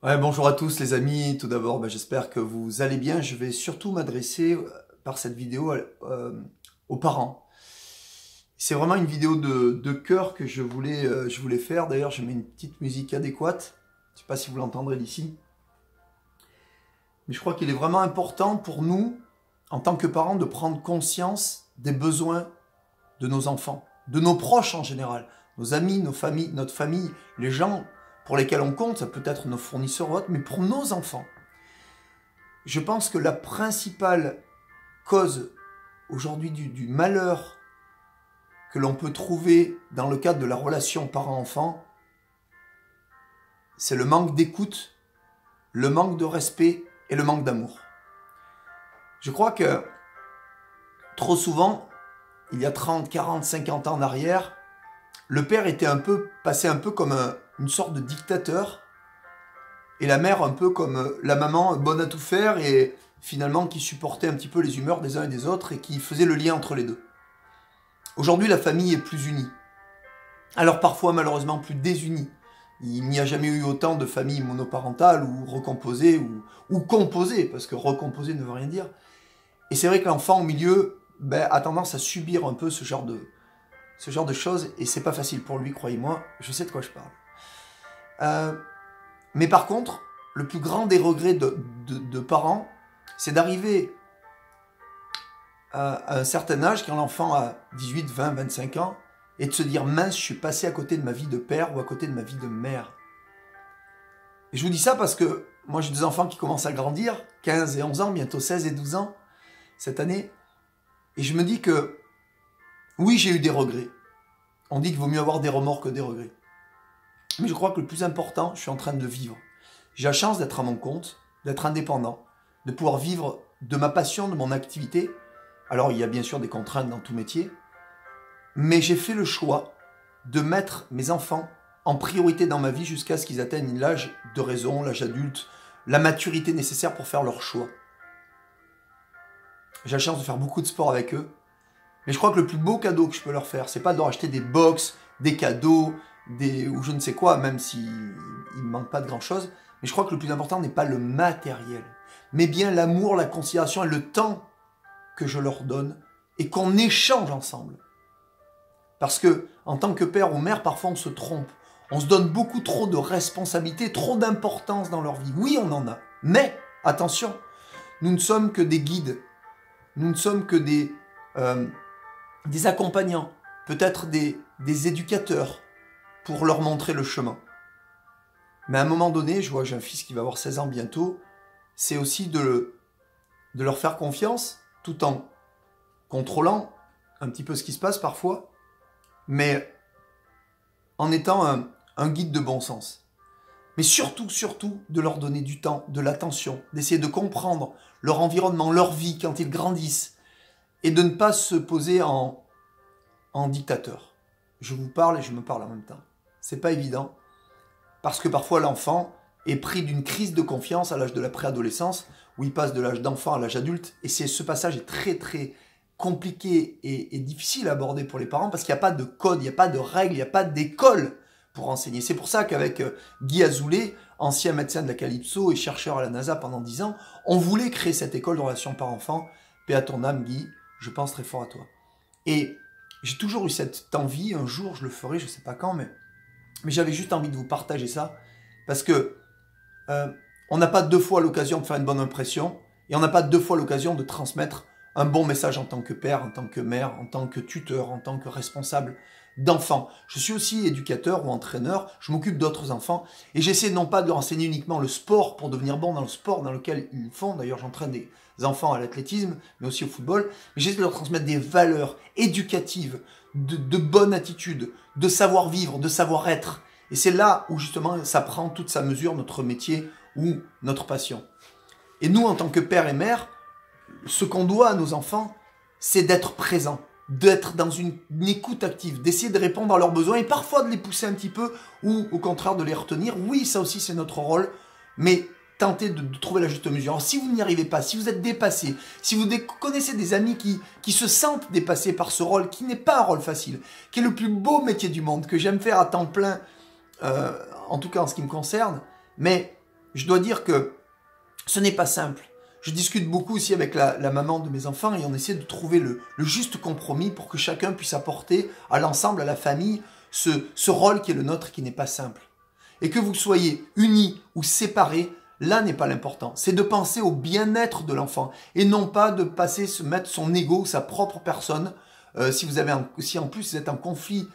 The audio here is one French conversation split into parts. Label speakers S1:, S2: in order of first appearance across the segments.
S1: Ouais, bonjour à tous les amis. Tout d'abord, j'espère que vous allez bien. Je vais surtout m'adresser par cette vidéo aux parents. C'est vraiment une vidéo de cœur que je voulais faire. D'ailleurs, je mets une petite musique adéquate. Je ne sais pas si vous l'entendrez d'ici. Mais je crois qu'il est vraiment important pour nous, en tant que parents, de prendre conscience des besoins de nos enfants, de nos proches en général, nos amis, nos familles, notre famille, les gens pour lesquels on compte, ça peut être nos fournisseurs ou autres, mais pour nos enfants. Je pense que la principale cause aujourd'hui du malheur que l'on peut trouver dans le cadre de la relation parent-enfant, c'est le manque d'écoute, le manque de respect et le manque d'amour. Je crois que trop souvent, il y a 30, 40, 50 ans en arrière, le père était passé un peu comme une sorte de dictateur, et la mère un peu comme la maman bonne à tout faire et finalement qui supportait un petit peu les humeurs des uns et des autres et qui faisait le lien entre les deux. Aujourd'hui, la famille est plus unie. Alors parfois, malheureusement, plus désunie. Il n'y a jamais eu autant de familles monoparentales ou recomposées ou composées, parce que recomposer ne veut rien dire. Et c'est vrai que l'enfant au milieu a tendance à subir un peu ce genre de choses, et c'est pas facile pour lui, croyez-moi, je sais de quoi je parle. Mais par contre, le plus grand des regrets de parents, c'est d'arriver à un certain âge, quand l'enfant a 18, 20, 25 ans, et de se dire « mince, je suis passé à côté de ma vie de père ou à côté de ma vie de mère ». Et je vous dis ça parce que moi j'ai des enfants qui commencent à grandir, 15 et 11 ans, bientôt 16 et 12 ans cette année, et je me dis que oui, j'ai eu des regrets. On dit qu'il vaut mieux avoir des remords que des regrets. Mais je crois que le plus important, je suis en train de vivre. J'ai la chance d'être à mon compte, d'être indépendant, de pouvoir vivre de ma passion, de mon activité. Alors il y a bien sûr des contraintes dans tout métier, mais j'ai fait le choix de mettre mes enfants en priorité dans ma vie jusqu'à ce qu'ils atteignent l'âge de raison, l'âge adulte, la maturité nécessaire pour faire leur choix. J'ai la chance de faire beaucoup de sport avec eux, mais je crois que le plus beau cadeau que je peux leur faire, c'est pas de leur acheter des box, des cadeaux, ou je ne sais quoi, même s'il ne manque pas de grand-chose. Mais je crois que le plus important n'est pas le matériel, mais bien l'amour, la considération et le temps que je leur donne et qu'on échange ensemble. Parce que, en tant que père ou mère, parfois on se trompe. On se donne beaucoup trop de responsabilités, trop d'importance dans leur vie. Oui, on en a. Mais, attention, nous ne sommes que des guides. Nous ne sommes que des accompagnants, peut-être des éducateurs, pour leur montrer le chemin. Mais à un moment donné, je vois que j'ai un fils qui va avoir 16 ans bientôt, c'est aussi de leur faire confiance, tout en contrôlant un petit peu ce qui se passe parfois, mais en étant un guide de bon sens. Mais surtout, de leur donner du temps, de l'attention, d'essayer de comprendre leur environnement, leur vie quand ils grandissent, et de ne pas se poser en dictateur. Je vous parle et je me parle en même temps. C'est pas évident, parce que parfois l'enfant est pris d'une crise de confiance à l'âge de la préadolescence, où il passe de l'âge d'enfant à l'âge adulte, et ce passage est très très compliqué et difficile à aborder pour les parents, parce qu'il n'y a pas de code, il n'y a pas de règles, il n'y a pas d'école pour enseigner. C'est pour ça qu'avec Guy Azoulay, ancien médecin de la Calypso et chercheur à la NASA pendant 10 ans, on voulait créer cette école de relations parents-enfants. Paix à ton âme, Guy, je pense très fort à toi. Et j'ai toujours eu cette envie, un jour je le ferai, je ne sais pas quand, mais j'avais juste envie de vous partager ça, parce que on n'a pas deux fois l'occasion de faire une bonne impression, et on n'a pas deux fois l'occasion de transmettre un bon message en tant que père, en tant que mère, en tant que tuteur, en tant que responsable d'enfants. Je suis aussi éducateur ou entraîneur, je m'occupe d'autres enfants, et j'essaie non pas de leur enseigner uniquement le sport pour devenir bon dans le sport dans lequel ils font, d'ailleurs j'entraîne des enfants à l'athlétisme, mais aussi au football, mais j'essaie de leur transmettre des valeurs éducatives, de bonne attitude, de savoir-vivre, de savoir-être. Et c'est là où justement ça prend toute sa mesure, notre métier ou notre passion. Et nous, en tant que père et mère, ce qu'on doit à nos enfants, c'est d'être présent, d'être dans une écoute active, d'essayer de répondre à leurs besoins et parfois de les pousser un petit peu ou au contraire de les retenir. Oui, ça aussi c'est notre rôle, mais tentez de trouver la juste mesure. Alors, si vous n'y arrivez pas, si vous êtes dépassé, si vous connaissez des amis qui se sentent dépassés par ce rôle, qui n'est pas un rôle facile, qui est le plus beau métier du monde, que j'aime faire à temps plein, en tout cas en ce qui me concerne, mais je dois dire que ce n'est pas simple. Je discute beaucoup aussi avec la maman de mes enfants et on essaie de trouver le juste compromis pour que chacun puisse apporter à l'ensemble, à la famille, ce rôle qui est le nôtre et qui n'est pas simple. Et que vous soyez unis ou séparés, là n'est pas l'important. C'est de penser au bien-être de l'enfant et non pas de se mettre son ego, sa propre personne. Si en plus vous êtes en conflit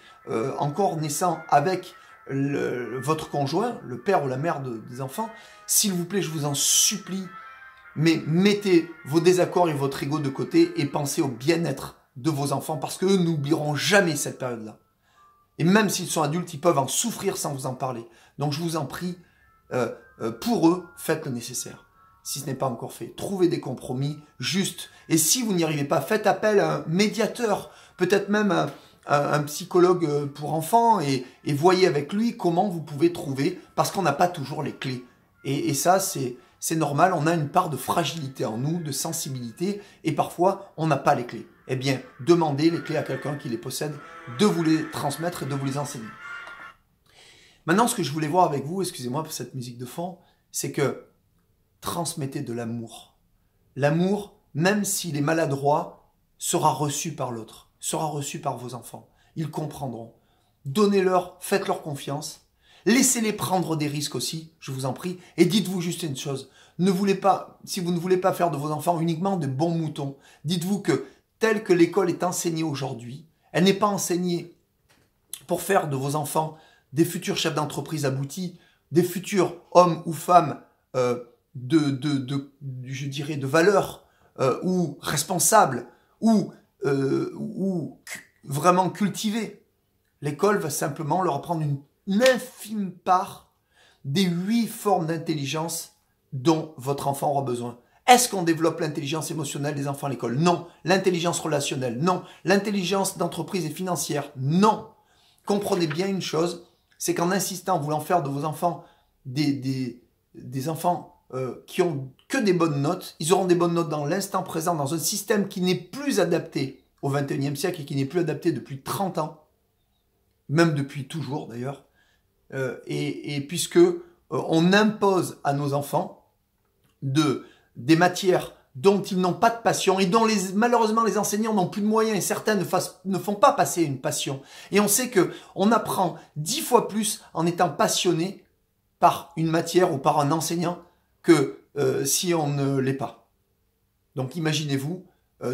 S1: encore naissant avec votre conjoint, le père ou la mère des enfants, s'il vous plaît, je vous en supplie, mais mettez vos désaccords et votre ego de côté et pensez au bien-être de vos enfants parce qu'eux n'oublieront jamais cette période-là. Et même s'ils sont adultes, ils peuvent en souffrir sans vous en parler. Donc je vous en prie, pour eux, faites le nécessaire. Si ce n'est pas encore fait, trouvez des compromis justes. Et si vous n'y arrivez pas, faites appel à un médiateur, peut-être même un psychologue pour enfants et voyez avec lui comment vous pouvez trouver, parce qu'on n'a pas toujours les clés. Et ça, c'est normal, on a une part de fragilité en nous, de sensibilité, et parfois, on n'a pas les clés. Eh bien, demandez les clés à quelqu'un qui les possède, de vous les transmettre et de vous les enseigner. Maintenant, ce que je voulais voir avec vous, excusez-moi pour cette musique de fond, c'est que transmettez de l'amour. L'amour, même s'il est maladroit, sera reçu par l'autre, sera reçu par vos enfants. Ils comprendront. Donnez-leur, faites-leur confiance. Laissez-les prendre des risques aussi, je vous en prie. Et dites-vous juste une chose. Si vous ne voulez pas faire de vos enfants uniquement de bons moutons, dites-vous que telle que l'école est enseignée aujourd'hui, elle n'est pas enseignée pour faire de vos enfants des futurs chefs d'entreprise aboutis, des futurs hommes ou femmes je dirais, de valeur, ou responsables, ou vraiment cultivés. L'école va simplement leur apprendre une infime part des 8 formes d'intelligence dont votre enfant aura besoin. Est-ce qu'on développe l'intelligence émotionnelle des enfants à l'école? Non. L'intelligence relationnelle? Non. L'intelligence d'entreprise et financière? Non. Comprenez bien une chose, c'est qu'en insistant, en voulant faire de vos enfants des enfants qui ont que des bonnes notes, ils auront des bonnes notes dans l'instant présent, dans un système qui n'est plus adapté au XXIe siècle et qui n'est plus adapté depuis 30 ans, même depuis toujours d'ailleurs, et puisque on impose à nos enfants des matières dont ils n'ont pas de passion et dont malheureusement les enseignants n'ont plus de moyens et certains ne font pas passer une passion. Et on sait que on apprend 10 fois plus en étant passionné par une matière ou par un enseignant que si on ne l'est pas. Donc imaginez-vous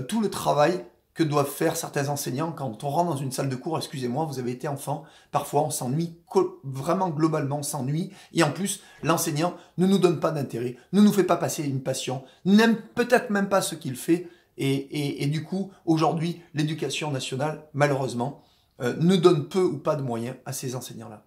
S1: tout le travail que doivent faire certains enseignants quand on rentre dans une salle de cours. Excusez-moi, vous avez été enfant, parfois on s'ennuie, vraiment globalement on s'ennuie, et en plus l'enseignant ne nous donne pas d'intérêt, ne nous fait pas passer une passion, n'aime peut-être même pas ce qu'il fait, et du coup aujourd'hui l'éducation nationale malheureusement ne donne peu ou pas de moyens à ces enseignants-là.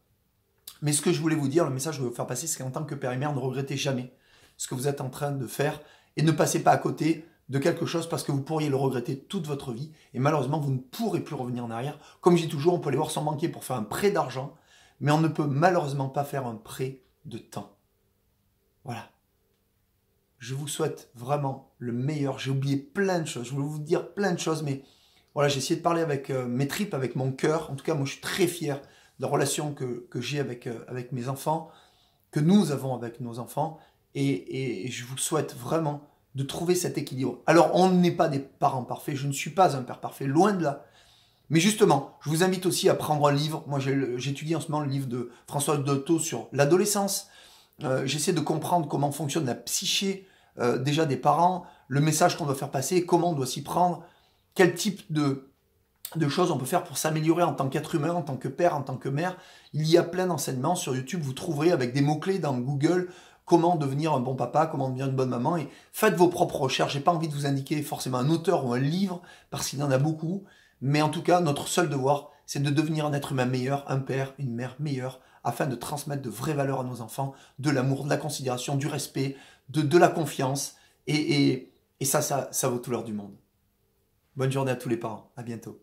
S1: Mais ce que je voulais vous dire, le message que je veux vous faire passer, c'est qu'en tant que père et mère, ne regrettez jamais ce que vous êtes en train de faire et ne passez pas à côté de quelque chose parce que vous pourriez le regretter toute votre vie et malheureusement vous ne pourrez plus revenir en arrière. Comme je dis toujours, on peut aller voir son banquier pour faire un prêt d'argent, mais on ne peut malheureusement pas faire un prêt de temps. Voilà. Je vous souhaite vraiment le meilleur. J'ai oublié plein de choses. Je voulais vous dire plein de choses, mais voilà, j'ai essayé de parler avec mes tripes, avec mon cœur. En tout cas, moi, je suis très fier de la relation que j'ai avec mes enfants, que nous avons avec nos enfants, et je vous souhaite vraiment de trouver cet équilibre. Alors, on n'est pas des parents parfaits, je ne suis pas un père parfait, loin de là. Mais justement, je vous invite aussi à prendre un livre. Moi, j'étudie en ce moment le livre de François Dolto sur l'adolescence. J'essaie de comprendre comment fonctionne la psyché déjà des parents, le message qu'on doit faire passer, comment on doit s'y prendre, quel type de choses on peut faire pour s'améliorer en tant qu'être humain, en tant que père, en tant que mère. Il y a plein d'enseignements sur YouTube, vous trouverez avec des mots-clés dans Google comment devenir un bon papa, comment devenir une bonne maman, et faites vos propres recherches. J'ai pas envie de vous indiquer forcément un auteur ou un livre, parce qu'il y en a beaucoup, mais en tout cas, notre seul devoir, c'est de devenir un être humain meilleur, un père, une mère meilleure, afin de transmettre de vraies valeurs à nos enfants, de l'amour, de la considération, du respect, de la confiance, et ça vaut tout l'or du monde. Bonne journée à tous les parents, à bientôt.